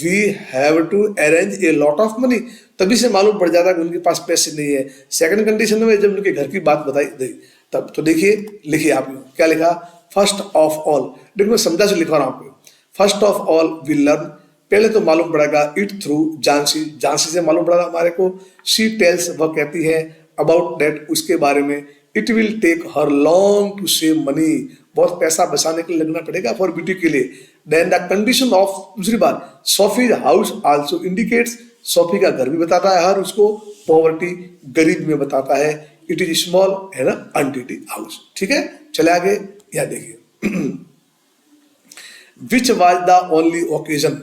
we have to arrange a lot of money, तभी से मालूम पड़ जाता कि उनके पास पैसे नहीं है। सेकंड कंडीशन में जब उनके घर की बात बताई गई तब तो देखिए, लिखिए आप क्या लिखा, फर्स्ट ऑफ ऑल, देखो मैं समझा से लिखवा रहा हूं आपको। First of all we learn, पहले तो मालूम पड़ेगा इट थ्रू झांसी, झांसी से मालूम पड़ा हमारे को। शी टेल्स, वह कहती है, अबाउट दैट, उसके बारे में। It will take her long to save money, बहुत पैसा बचाने के लिए लगना पड़ेगा फॉर ब्यूटी के लिए। देन द कंडीशन ऑफ, दूसरी बात, Sophie's house also indicates, Sophie का घर भी बताता है हर उसको, पॉवर्टी, गरीब में बताता है। इट इज स्मॉल, है ना, अनटिटी हाउस। ठीक है, चले आगे, यह देखिए which was the only occasion,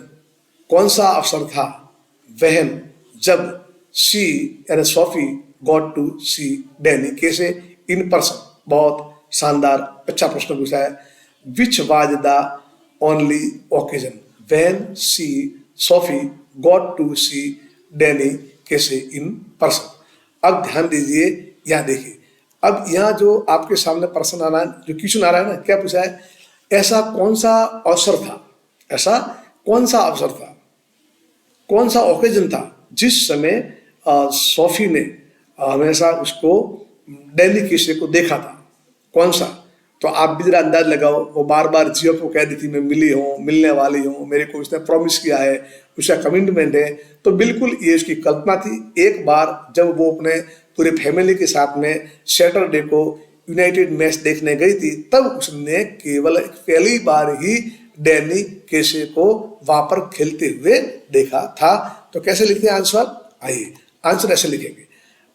कौन सा अवसर था, वहन, जब शी यानी Sophie got to see Danny, Casey, in person, बहुत शानदार अच्छा प्रश्न पूछा है। Which was the only occasion when she Sophie got to see Danny, Casey, in person. अब ध्यान दीजिए, यहाँ देखिए, अब यहाँ जो आपके सामने प्रश्न आ रहा है, जो क्वेश्चन आ रहा है ना, क्या पूछा है, ऐसा कौन सा अवसर था, ऐसा कौन सा अवसर था, कौन सा ओकेजन था जिस समय सोफी ने हमेशा उसको डैनी किसे को देखा था, कौन सा। तो आप भी जरा अंदाज लगाओ, वो बार बार जियो को कह दी थी मैं मिली हूँ, मिलने वाली हूँ, मेरे को उसने प्रॉमिस किया है, उसका कमिटमेंट है। तो बिल्कुल ये उसकी कल्पना थी। एक बार जब वो अपने पूरे फैमिली के साथ में सैटरडे को यूनाइटेड मैच देखने गई थी, तब उसने केवल पहली बार ही डैनी केसे को वहां पर खेलते हुए देखा था। तो कैसे लिखते हैं आंसर, आइए आंसर ऐसे लिखेंगे,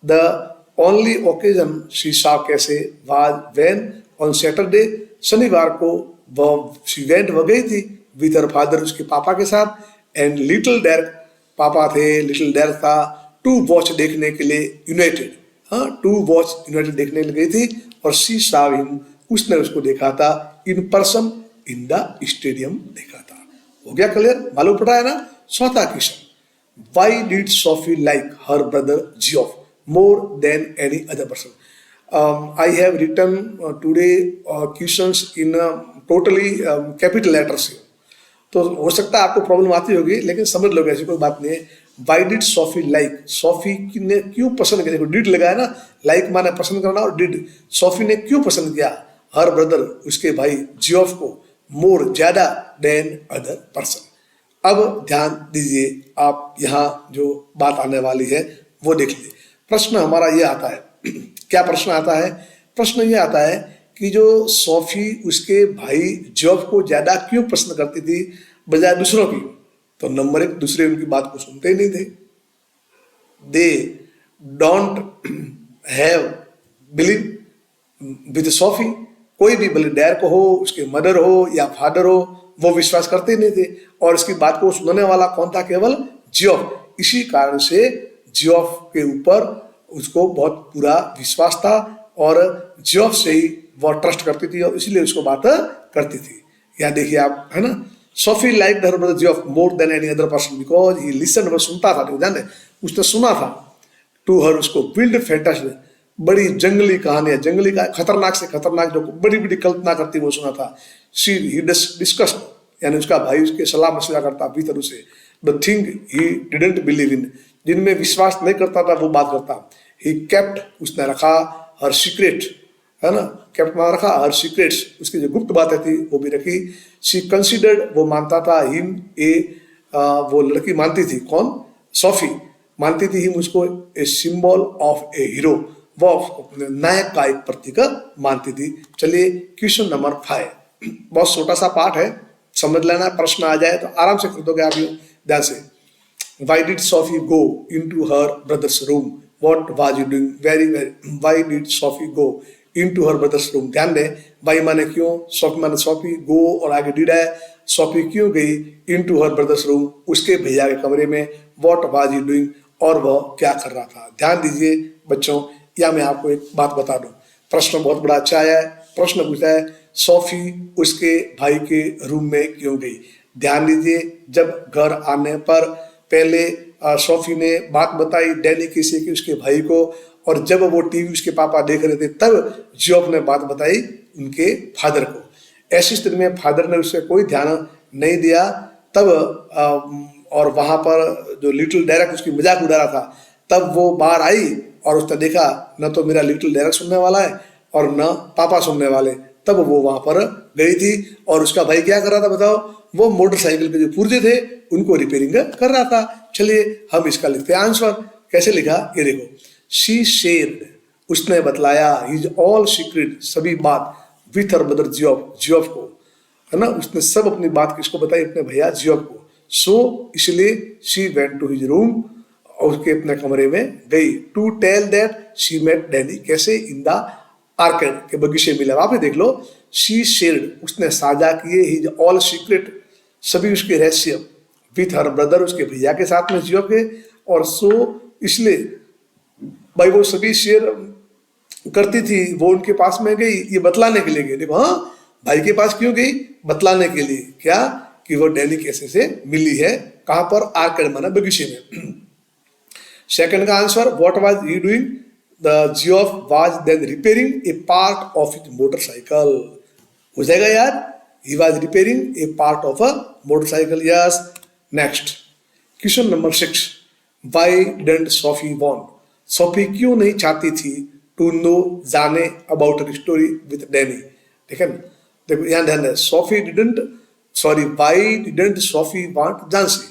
the only occasion she saw कैसे वाज व्हेन ऑन सैटरडे, शनिवार को वह शी वेंट, वह गई थी विद हर फादर, उसके पापा के साथ, एंड लिटिल डेर्क, पापा थे, लिटिल डेर्क था, टू वॉच देखने के लिए यूनाइटेड, हाँ टू वॉच यूनाइटेड देखने के लिए गई थी, और शी सॉ हिम, उसने उसको देखा था, in person, in the stadium देखा था। हो गया क्लियर, मालूम पड़ा है ना। चौथा question, why did Sophie like her brother Geoff more than any other person? I have written today questions in totally capital letters here. तो हो सकता है आपको प्रॉब्लम आती होगी, लेकिन समझ लोगे, ऐसी कोई बात नहीं है। Why did Sophie like, Sophie ने क्यों पसंद किया, देखो डिड लगाया ना, लाइक माने पसंद करना, और डिड, सोफी ने क्यों पसंद किया हर ब्रदर, उसके भाई जियोफ को, मोर, ज्यादा, देन अदर पर्सन। अब ध्यान दीजिए, आप यहाँ जो बात आने वाली है वो देख लीजिए। प्रश्न हमारा ये आता है क्या प्रश्न आता है, प्रश्न ये आता है कि जो सोफी उसके भाई जॉब को ज्यादा क्यों पसंद करती थी बजाय दूसरों की। तो नंबर एक, दूसरे उनकी बात को सुनते ही नहीं थे, they don't have believe with Sophie, कोई भी भले डैर को हो, उसके मदर हो या फादर हो, वो विश्वास करते नहीं थे, और इसकी बात को सुनने वाला कौन था, केवल जियोफ। इसी कारण से जियोफ के ऊपर उसको बहुत पूरा विश्वास था, और जियोफ से ही वह ट्रस्ट करती थी, और इसीलिए उसको बात करती थी। यहाँ देखिए आप, है ना, Sophie like her brother Geoff more than any other person because he listen, वो सुनता था, जाने उसने सुना था, टू हर, उसको बिल्ड फैंटासी, बड़ी जंगली कहानियां, जंगली का खतरनाक से खतरनाक जो बड़ी बड़ी कल्पना करती वो सुना था। शी ही डिस्कस्ड, यानी उसका भाई उसके सलाह मशवरा करता भीतर उसे, the thing he didn't believe in, जिनमें विश्वास नहीं करता था वो बात करता। ही केप्ट, उसने रखा, हर सीक्रेट, है ना, केप्ट में रखा, हर सीक्रेट्स, उसकी जो गुप्त बातें थी वो भी रखी। शी कंसिडर्ड, वो मानता था, हिम ए, वो लड़की मानती थी, कौन, सोफी मानती थी हिम उसको, a symbol of A hero, वो नायक का एक प्रतीक मानती थी। चलिए क्वेश्चन नंबर 5, बहुत छोटा सा पार्ट है, समझ लेना, प्रश्न आ जाए तो आराम से कर दोगे आप, ध्यान से। Why did Sophie go into her brother's room? What was you doing? Why did Sophie go into her brother's room? ध्यान दें, why माने क्यों, Sophie माने Sophie, go और आगे did है, Sophie क्यों गई into her brother's room, उसके भैया के कमरे में, what was you doing, और वह क्या कर रहा था। ध्यान दीजिए बच्चों, या मैं आपको एक बात बता दूं, प्रश्न बहुत बड़ा अच्छा आया है, प्रश्न पूछता है सोफी उसके भाई के रूम में क्यों गई। ध्यान दीजिए, जब घर आने पर पहले सोफी ने बात बताई डैनी किसी की उसके भाई को, और जब वो टीवी उसके पापा देख रहे थे तब जियोफ ने बात बताई उनके फादर को। ऐसी स्थिति में फादर ने उससे कोई ध्यान नहीं दिया। तब और वहां पर जो लिटिल डेरेक उसकी मजाक उड़ा रहा था, तब वो बाहर आई और उसने देखा न तो मेरा लिटिल डेरेक सुनने वाला है और न पापा सुनने वाले। तब वो वहां पर गई थी और उसका भाई क्या कर रहा था बताओ, वो मोटरसाइकिल के जो पुर्जे थे उनको रिपेयरिंग कर रहा था। चलिए हम इसका लिखते हैं आंसर। कैसे लिखा ये देखो, शी शेयर्ड उसने बतलाया हिज ऑल सीक्रेट सभी बात with her brother Geoff, Geoff को, है ना, उसने सब अपनी बात किसको बताई, अपने भैया जियोफ को। सो इसलिए she went to his room, उसके अपने कमरे में गई, to tell that she met Danny, Casey, in the arcade के बगीचे मिला। वहां पे देख लो, शी शेयर्ड उसने साझा किए हिज ऑल सीक्रेट सभी उसके रहस्य विथ हर ब्रदर उसके भैया के साथ में जियोफ के, और सो इसलिए भाई वो सभी शेयर करती थी, वो उनके पास में गई ये बतलाने के लिए गई। देखो हाँ, भाई के पास क्यों गई, बतलाने के लिए, क्या कि वो डैनी कैसे से मिली है, कहां पर, आर्केड माना बगीचे में। सेकंड का answer, what was he doing, the Geoff was then repairing a part of his motorcycle. हो जाएगा यार, he was repairing a part of a motorcycle, yes। next question number 6, why didn't Sophie want, Sophie क्यों नहीं चाहती थी to know जाने about her story with Danny. ठीक है ना, देखो यहाँ ध्यान है, Sophie didn't sorry why didn't Sophie want Jansie,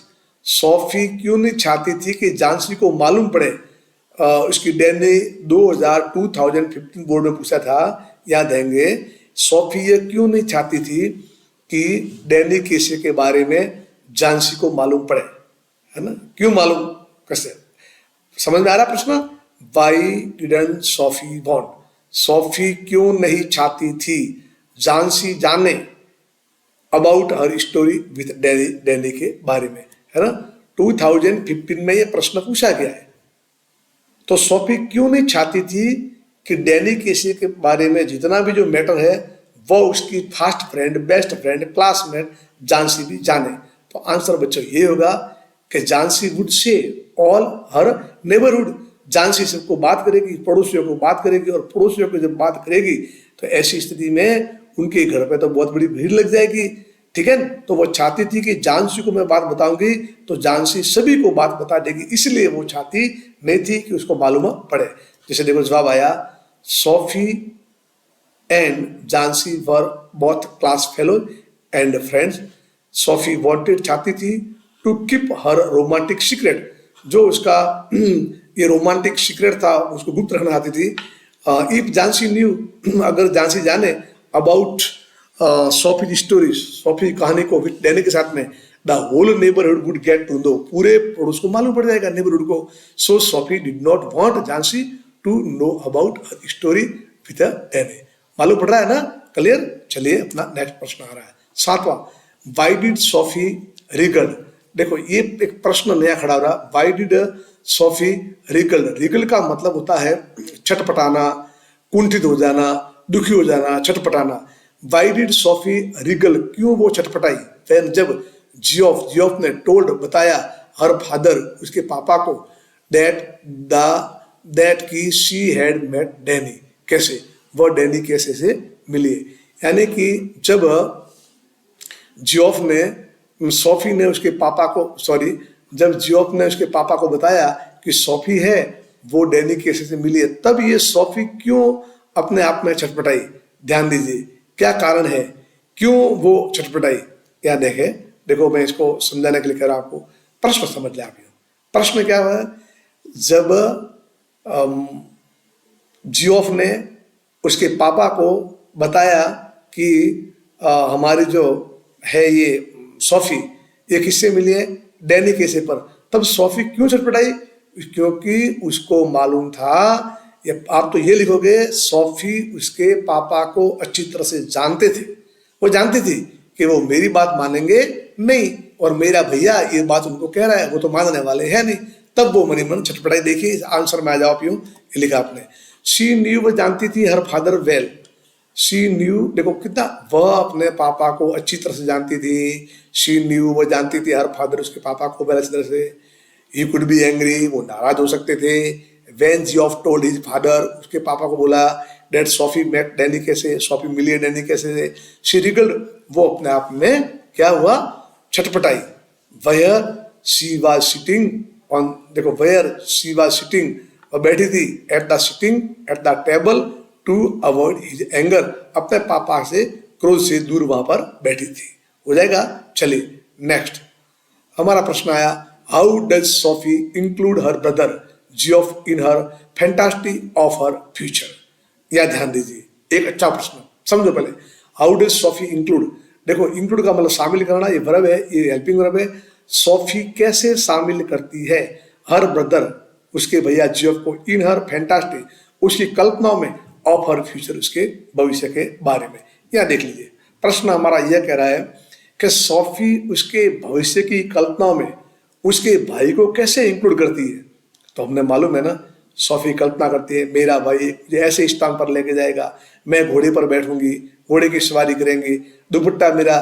Sophie क्यों नहीं चाहती थी कि जानसी को मालूम पड़े। उसकी डैनी 2015 बोर्ड में पूछा था, याद देंगे, सोफी ये क्यों नहीं चाहती थी कि डैनी केसे के बारे में जानसी को मालूम पड़े, है ना, क्यों मालूम, कैसे, समझ में आ रहा प्रश्न। Y didn't Sophie want, Sophie क्यों नहीं चाहती थी जानसी जाने about her story with Danny, Danny के बारे में, है ना। 2015 में ये प्रश्न पूछा गया है, तो सोफी क्यों नहीं चाहती थी कि डैनी केसी के बारे में जितना भी जो मैटर है वो उसकी fast friend, best friend, classmate Jansie भी जाने। तो आंसर बच्चों ये होगा कि Jansie would say all her neighbourhood, Jansie सबको बात करेगी, पड़ोसियों को बात करेगी, और पड़ोसियों को जब बात करेगी तो ऐसी स्थिति में उनके घर पे तो बहुत बड़ी भीड़ लग जाएगी। ठीक है, तो वो चाहती थी कि जानसी को मैं बात बताऊंगी तो जानसी सभी को बात बता देगी, इसलिए वो चाहती नहीं थी कि उसको मालूम पड़े। जैसे देखो जवाब आया, Sophie and Jansie were both class fellow and friends. Sophie wanted चाहती थी to keep her romantic secret, जो उसका ये रोमांटिक सीक्रेट था उसको गुप्त रखना चाहती थी। इफ जानसी न्यू, अगर जानसी जाने अबाउट सोफी स्टोरीज, सोफी कहानी को डैनी के साथ में, the whole neighbourhood would get to know, पूरे पड़ोस को मालूम पड़ जाएगा नेबरहुड को। So Sophie did not want Jansie to know about her story with Danny. मालूम पड़ रहा है ना, क्लियर। चलिए अपना नेक्स्ट प्रश्न आ रहा है 7वां, व्हाई डिड सोफी रिगल। देखो ये एक प्रश्न नया खड़ा हो रहा, why did Sophie Regal. Regal का मतलब होता है छटपटाना, कुंठित हो जाना, दुखी हो जाना, छटपटाना। व्हाई डिड सोफी रिगल, क्यों वो छटपटाई। फिर जब जियोफ ने टोल्ड बताया हर फादर उसके पापा को, दैट की शी हैड मेट डैनी, कैसे, वो डैनी कैसे से मिली। यानी कि जब जियोफ ने, सोफी ने उसके पापा को, सॉरी, जब जियोफ ने उसके पापा को बताया कि सोफी है वो डैनी कैसे से मिली है, तब ये सोफी क्यों अपने आप में छटपटाई। ध्यान दीजिए क्या कारण है, क्यों वो छटपटाई। या देखो मैं इसको समझाने के लिए कह रहा हूं आपको, प्रश्न समझ ले आप। प्रश्न क्या है, जब जियोफ ने उसके पापा को बताया कि हमारी जो है ये सोफी ये किससे मिली है, डैनी केसे पर, तब सोफी क्यों छटपटाई, क्योंकि उसको मालूम था, ये आप तो ये लिखोगे, सोफी उसके पापा को अच्छी तरह से जानते थे, वो जानती थी कि वो मेरी बात मानेंगे नहीं, और मेरा भैया ये बात उनको कह रहा है वो तो मानने वाले हैं नहीं, तब वो मनी मन छटपटाई। देखिए आंसर में आ जाओ, ये लिखा आपने, शी न्यू, वो जानती थी her father well, she knew, देखो कितना वह अपने पापा को अच्छी तरह से जानती थी। शी न्यू, वह जानती थी हर फादर उसके पापा को बड़ी अच्छी तरह से। ही कुड बी एंग्री, वो नाराज हो सकते थे। When Geoff told his father, उसके पापा को बोला that Sophie met Danny Casey, Sophie मिली डैनी कैसे। शी रिगल्ड, वो अपने आप में क्या हुआ, छटपटाई। Where she was sitting on, देखो वेयर शी वाज सिटिंग, वह बैठी थी at the sitting at the table to avoid his anger, अपने पापा से क्रोध से दूर वहां पर बैठी थी। हो जाएगा। चलिए नेक्स्ट हमारा प्रश्न आया, how does Sophie include her brother Geoff in her fantasy of her future. यह ध्यान दीजिए, एक अच्छा प्रश्न, समझो पहले। हाउ डज सोफी इंक्लूड, देखो इंक्लूड का मतलब शामिल करना, ये वर्ब है, ये हेल्पिंग वर्ब है। सोफी कैसे शामिल करती है हर ब्रदर, उसके भैया जियोफ को, इन हर फैंटास्टी, उसकी कल्पनाओं में, ऑफ हर फ्यूचर, उसके भविष्य के बारे में। यह देख लीजिए, प्रश्न हमारा यह कह रहा है कि सोफी उसके भविष्य की कल्पनाओं में उसके भाई को कैसे इंक्लूड करती है। तो हमने मालूम है ना, सोफी कल्पना करती है मेरा भाई मुझे ऐसे स्थान पर लेके जाएगा, मैं घोड़े पर बैठूंगी, घोड़े की सवारी करेंगे, दुपट्टा मेरा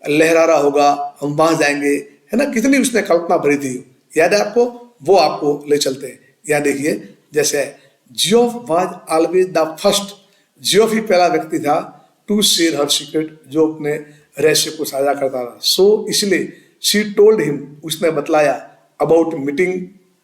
लहरा रहा होगा, हम वहां जाएंगे, है ना। कितनी उसने कल्पना भरी थी, याद है आपको, वो आपको ले चलते हैं। यहाँ देखिए, जैसे Geoff was always the first, Geoff ही पहला व्यक्ति था टू शेयर हर सीक्रेट, जो अपने रहस्य को साझा करता था। सो इसलिए शी टोल्ड हिम, उसने बतलाया, अबाउट मीटिंग,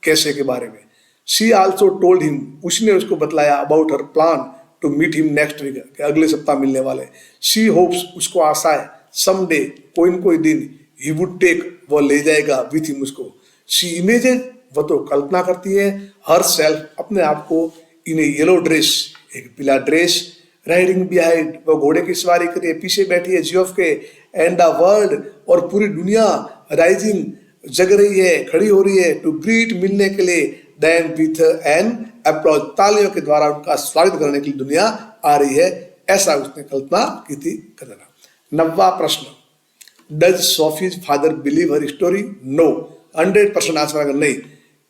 कैसे के बारे में। शी आल्सो टोल्ड हिम, उसने उसको बतलाया, about her plan to meet him next week, अगले सप्ताह मिलने वाले। शी होप्स, उसको आशा है, समडे, कोई न कोई दिन, ही वुड टेक, वो ले जाएगा, विथ हिम, उसको। शी इमेजिन, वो तो कल्पना करती है, हर सेल्फ, अपने आप को, इन ए येलो ड्रेस, एक पीला ड्रेस, राइडिंग बिहाइंड, वो घोड़े की सवारी करे, पीछे बैठी है जियोफ के, एंड द वर्ल्ड, और पूरी दुनिया, राइजिंग, जग रही है, खड़ी हो रही है, टू ग्रीट, मिलने के लिए, देन विथ एन अप्लॉज, तालियों के द्वारा उनका स्वागत करने के लिए दुनिया आ रही है, ऐसा उसने कल्पना की थी। करना 9वां प्रश्न, does Sophie's father believe her story. No, 100% answer नहीं।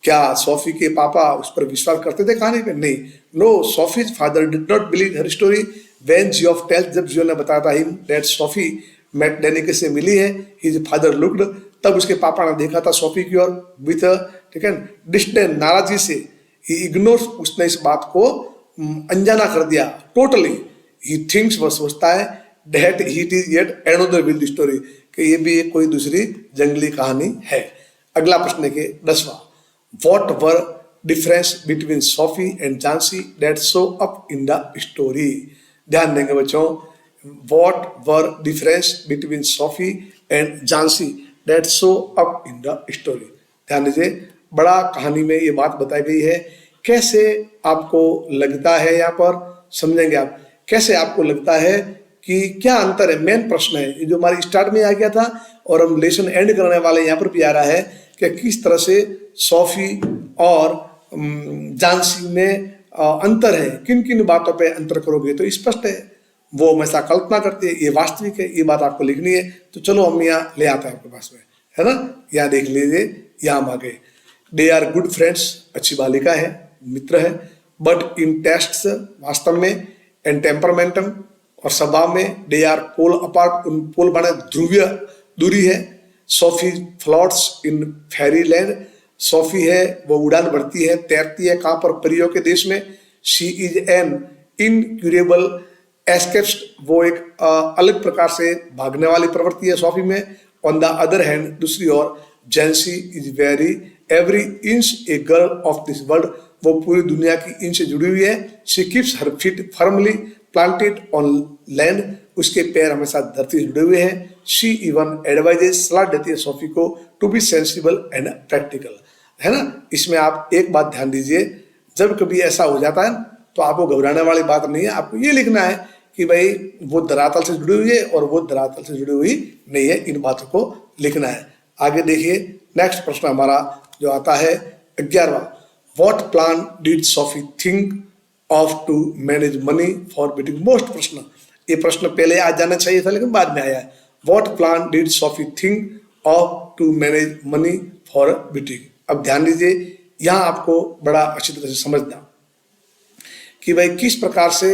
क्या सोफी के पापा उस पर विश्वास करते थे कहानी पे? नहीं। No, Sophie's father did not believe her story when Geoff tells, जब जियो ने बताया था him that Sophie met Danny से मिली है, हिज फादर लुक्ड, तब उसके पापा ने देखा था सोफी की ओर, विथ, ठीक है, डिस्डेन, नाराजी से। ही इग्नोर्स, उसने इस बात को अनजाना कर दिया टोटली। ही थिंक्स, वह सोचता है, that it is yet another wild story, कि ये भी एक कोई दूसरी जंगली कहानी है। अगला प्रश्न है 10वां, what were difference between Sophie and Jansie that show up in the story. ध्यान देंगे बच्चों, what were difference between Sophie and Jansie that show up in the story. ध्यान दीजिए, बड़ा कहानी में ये बात बताई गई है। कैसे आपको लगता है, यहाँ पर समझेंगे आप, कैसे आपको लगता है कि क्या अंतर है, मेन प्रश्न है। ये जो हमारे स्टार्ट में आ गया था और हम लेसन एंड करने वाले यहाँ पर भी आ रहा है कि किस तरह से सोफी और झांसी में अंतर है, किन किन बातों पे अंतर करोगे तो स्पष्ट है। वो हमेशा कल्पना करती है, ये वास्तविक है, ये बात आपको लिखनी है। तो चलो हम यहाँ ले आते हैं आपके पास में, है ना। यहाँ देख लीजिए, यहाँ हम आ गए। दे आर गुड फ्रेंड्स, अच्छी बालिका है, मित्र है, बट इन टेस्ट्स, वास्तव में, एंड टेम्परमेंटम, और स्वभाव में, दे आर पोल अपार्ट, उन पोल बने ध्रुवीय दूरी है। सोफी फ्लोट्स इन फेरी लैंड, सोफी है वो उड़ान भरती है, तैरती है, कहाँ पर, परियों के देश में। शी इज एन इनक्यूरेबल एस्केप्स्ट, वो एक अलग प्रकार से भागने वाली प्रवृत्ति है सोफी में। ऑन द अदर हैंड, दूसरी ओर, Jansie is very every inch a girl of this world, वो पूरी दुनिया की इंच से जुड़ी हुई है। She keeps her feet firmly planted on land, उसके पैर हमेशा धरती से जुड़े हुए हैं। शी इवन एडवाइजेस, सलाह देती है सोफी को, to be sensible and practical, है ना। इसमें आप एक बात ध्यान दीजिए, जब कभी ऐसा हो जाता है तो आपको घबराने वाली बात नहीं है, आपको ये लिखना है कि भाई वो धरातल से जुड़ी हुई है और वो धरातल से जुड़ी हुई नहीं है, इन बातों को लिखना है। आगे देखिए, नेक्स्ट प्रश्न हमारा जो आता है 11वां, what plan did Sophie think of to manage money for boutique. Most प्रश्न, ये प्रश्न पहले आ जाना चाहिए था लेकिन बाद में आया है। What plan did Sophie think of to manage money for beating. अब ध्यान दीजिए, यहाँ आपको बड़ा अच्छी तरह से समझना कि भाई किस प्रकार से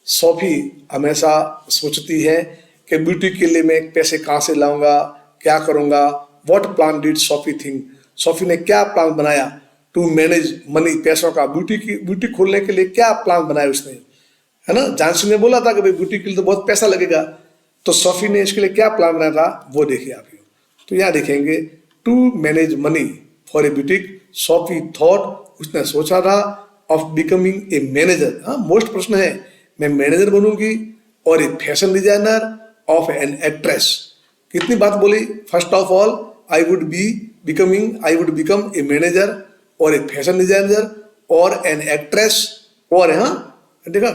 सोफी हमेशा सोचती है कि ब्यूटी के लिए मैं पैसे कहाँ से लाऊंगा, क्या करूंगा। What plan did Sophie think, Sophie ने क्या प्लान बनाया टू मैनेज मनी, पैसों का। ब्यूटी खोलने के लिए क्या प्लान बनाया उसने, है ना। जानसी ने बोला था कि भाई ब्यूटी के लिए तो बहुत पैसा लगेगा, तो सोफी ने इसके लिए क्या प्लान बनाया था वो देखिए आप। तो यहाँ देखेंगे to manage money for a boutique, Sophie thought, उसने सोचा था, ऑफ बिकमिंग ए मैनेजर। हाँ, मोस्ट प्रश्न है, मैं मैनेजर बनूंगी और a fashion designer of an actress. कितनी बात बोली, first of all I would become a manager और ए फैशन डिजाइनर और एन एक्ट्रेस, और हाँ देखा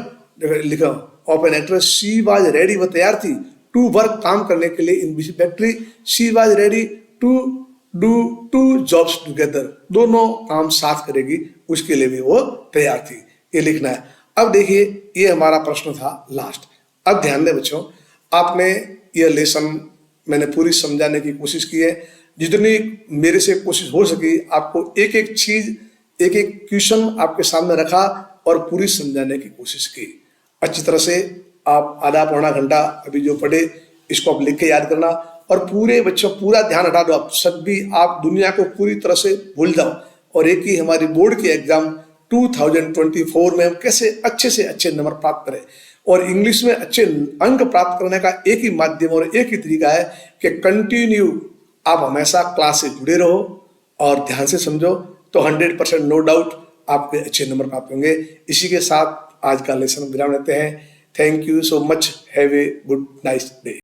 लिखा of an actress. She was ready, वो तैयार थी, टू वर्क, काम करने के लिए, इन busy factory. She was ready to do two jobs together, दोनों काम साथ करेगी, उसके लिए भी वो तैयार थी। ये लिखना है। अब देखिए ये हमारा प्रश्न था लास्ट। अब ध्यान दें बच्चों, आपने ये लेसन मैंने पूरी समझाने की कोशिश की है, जितनी मेरे से कोशिश हो सकी आपको एक एक चीज, एक एक क्वेश्चन आपके सामने रखा और पूरी समझाने की कोशिश की। अच्छी तरह से आप आधा पौना घंटा अभी जो पढ़े इसको आप लिख के याद करना, और पूरे बच्चों पूरा ध्यान हटा दो, आप सब भी, आप दुनिया को पूरी तरह से भूल जाओ, और एक ही हमारी बोर्ड की एग्जाम 2024 में हम कैसे अच्छे से अच्छे नंबर प्राप्त करें। और इंग्लिश में अच्छे अंक प्राप्त करने का एक ही माध्यम और एक ही तरीका है कि कंटिन्यू आप हमेशा क्लास से जुड़े रहो और ध्यान से समझो, तो 100% नो डाउट आपके अच्छे नंबर प्राप्त होंगे। इसी के साथ आज का लेसन विराम लेते हैं। Thank you so much, have a good nice day.